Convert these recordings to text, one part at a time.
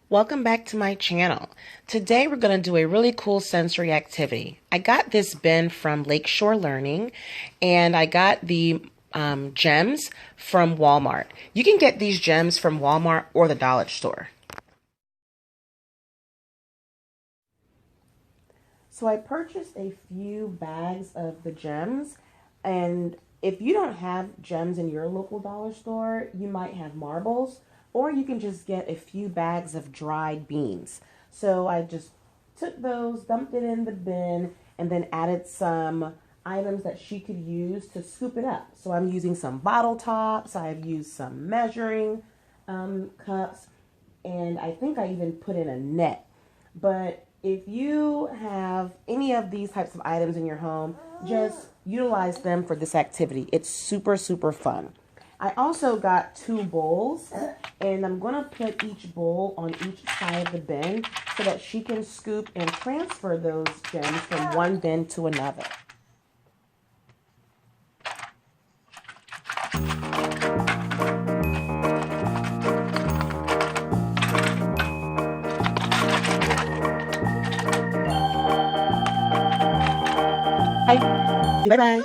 Welcome back to my channel. Today we're going to do a really cool sensory activity. I got this bin from Lakeshore Learning and I got the gems from Walmart. You can get these gems from Walmart or the Dollar Store. So I purchased a few bags of the gems, and if you don't have gems in your local dollar store, you might have marbles, or you can just get a few bags of dried beans. So I just took those, dumped it in the bin, and then added some items that she could use to scoop it up. So I'm using some bottle tops, I've used some measuring cups, and I think I even put in a net. But if you have any of these types of items in your home, just utilize them for this activity. It's super, super fun. I also got 2 bowls, and I'm going to put each bowl on each side of the bin so that she can scoop and transfer those gems from one bin to another. Bye-bye.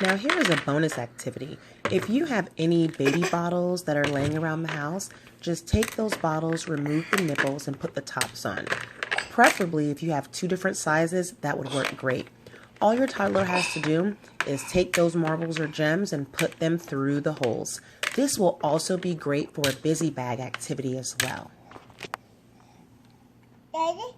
Now here is a bonus activity. If you have any baby bottles that are laying around the house, just take those bottles, remove the nipples, and put the tops on. Preferably, if you have 2 different sizes, that would work great. All your toddler has to do is take those marbles or gems and put them through the holes. This will also be great for a busy bag activity as well. Daddy?